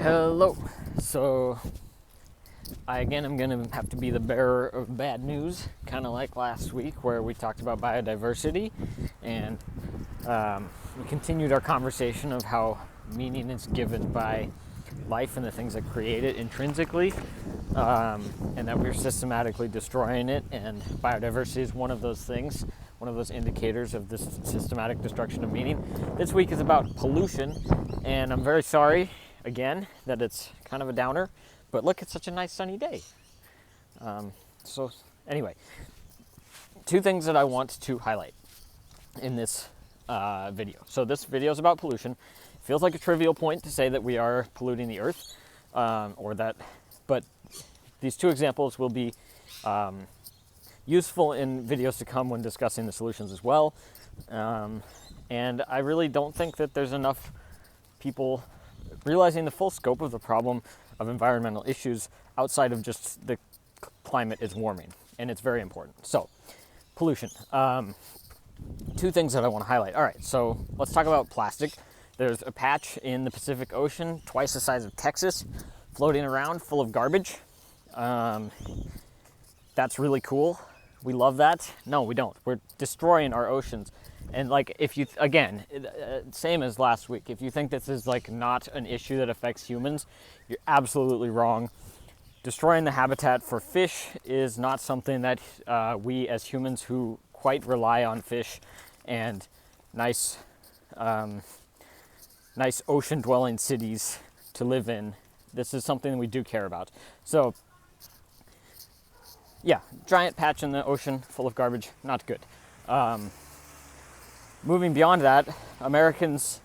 Hello. So, I'm going to have to be the bearer of bad news, kind of like last week where we talked about biodiversity and we continued our conversation of how meaning is given by life and the things that create it intrinsically, and that we're systematically destroying it, and biodiversity is one of those things, one of those indicators of this systematic destruction of meaning. This week is about pollution, and I'm very sorry again that it's kind of a downer, but look, it's such a nice sunny day. So anyway, two things that I want to highlight in this video. So this video is about pollution. It feels like a trivial point to say that we are polluting the earth, but these two examples will be useful in videos to come when discussing the solutions as well. And I really don't think that there's enough people realizing the full scope of the problem of environmental issues outside of just the climate is warming, and it's very important. So, pollution. Two things that I want to highlight. All right, so let's talk about plastic. There's a patch in the Pacific Ocean, twice the size of Texas, floating around full of garbage. That's really cool. We love that. No, we don't. We're destroying our oceans. And like, if you, again, same as last week, if you think this is like not an issue that affects humans, you're absolutely wrong. Destroying the habitat for fish is not something that we as humans who quite rely on fish and nice ocean-dwelling cities to live in, this is something we do care about. So, yeah, giant patch in the ocean full of garbage, not good. Moving beyond that, Americans,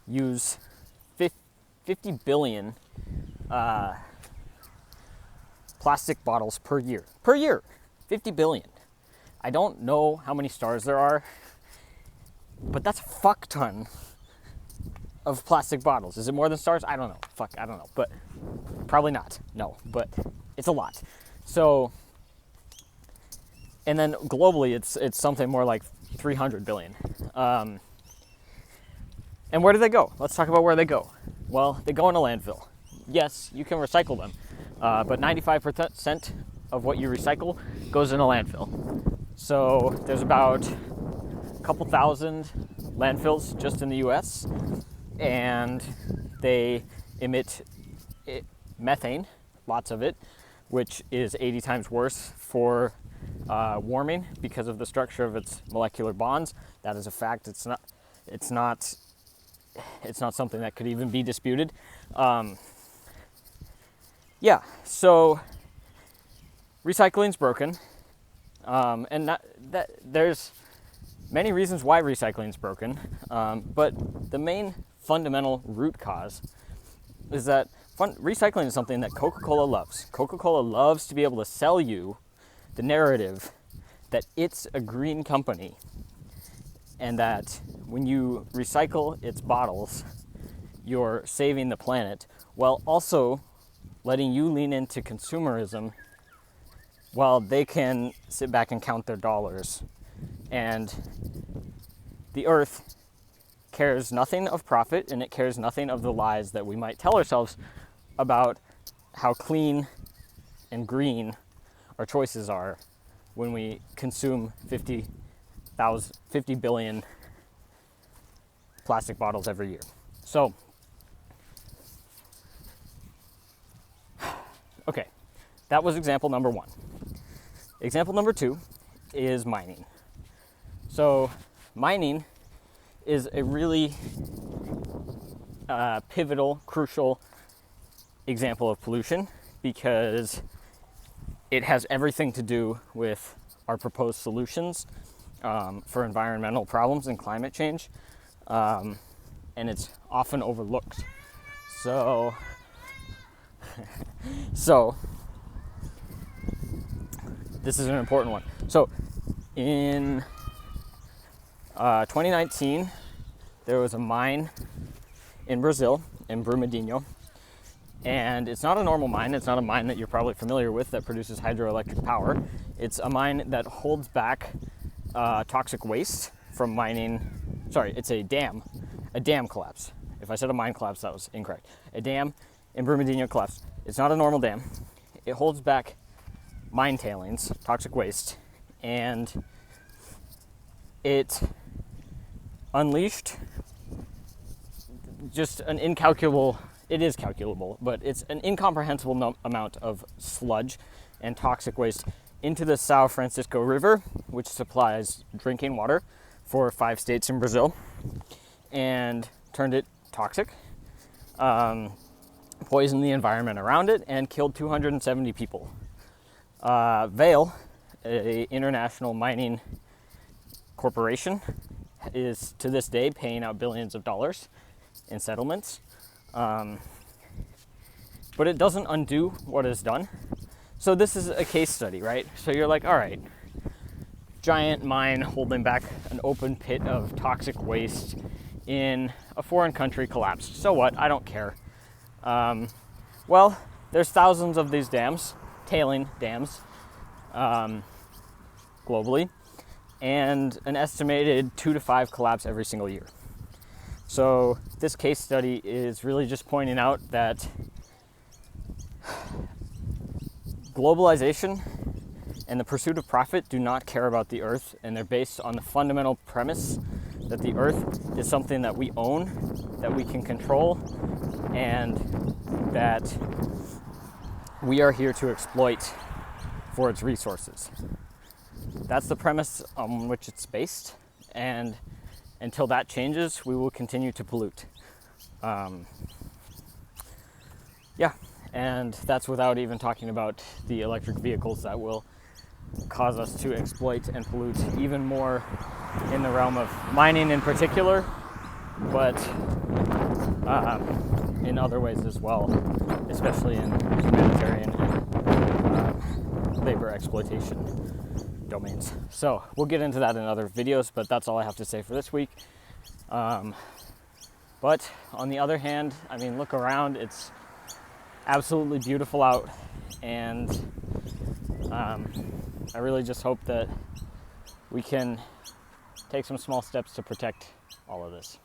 use 50 billion plastic bottles per year. 50 billion. I don't know how many stars there are, but that's a fuck ton of plastic bottles. Is it more than stars? I don't know. I don't know. But probably not. No, but it's a lot. So, and then globally, it's something more like 300 billion. And where do they go? Let's talk about where they go. Well, they go in a landfill. Yes, you can recycle them, but 95% of what you recycle goes in a landfill. So there's about a couple thousand landfills just in the US, and they emit methane, lots of it, which is 80 times worse for warming because of the structure of its molecular bonds. That is a fact. It's not something that could even be disputed. Yeah, so recycling's broken, and there's many reasons why recycling's broken, but the main fundamental root cause is that recycling is something that Coca-Cola loves. Coca-Cola loves to be able to sell you the narrative that it's a green company and that when you recycle its bottles, you're saving the planet, while also letting you lean into consumerism while they can sit back and count their dollars. And the earth cares nothing of profit, and it cares nothing of the lies that we might tell ourselves about how clean and green our choices are when we consume 50 billion plastic bottles every year. So, okay, that was example number one. Example number two is mining. So, mining is a really pivotal, crucial example of pollution because it has everything to do with our proposed solutions for environmental problems and climate change, and it's often overlooked. So this is an important one. So in 2019, there was a mine in Brazil, in Brumadinho, and it's not a normal mine. It's not a mine that you're probably familiar with that produces hydroelectric power. It's a mine that holds back toxic waste from mining. Sorry, it's a dam collapse. If I said a mine collapse, that was incorrect. A dam in Brumadinho collapsed. It's not a normal dam. It holds back mine tailings, toxic waste, and it unleashed just an incalculable, it is calculable, but it's an incomprehensible amount of sludge and toxic waste into the São Francisco River, which supplies drinking water for 5 states in Brazil, and turned it toxic, poisoned the environment around it, and killed 270 people. Vale, an international mining corporation, is to this day paying out billions of dollars in settlements. But it doesn't undo what is done. So this is a case study, right? So you're like, all right, giant mine holding back an open pit of toxic waste in a foreign country collapsed. So what? I don't care. Well, there's thousands of these dams, tailing dams, globally, and an estimated 2 to 5 collapse every single year. So this case study is really just pointing out that globalization and the pursuit of profit do not care about the earth, and they're based on the fundamental premise that the earth is something that we own, that we can control, and that we are here to exploit for its resources. That's the premise on which it's based, and until that changes, we will continue to pollute. And that's without even talking about the electric vehicles that will cause us to exploit and pollute even more in the realm of mining in particular, but in other ways as well, especially in humanitarian and labor exploitation domains. So we'll get into that in other videos, but that's all I have to say for this week. But on the other hand, I mean, look around, it's absolutely beautiful out, and I really just hope that we can take some small steps to protect all of this.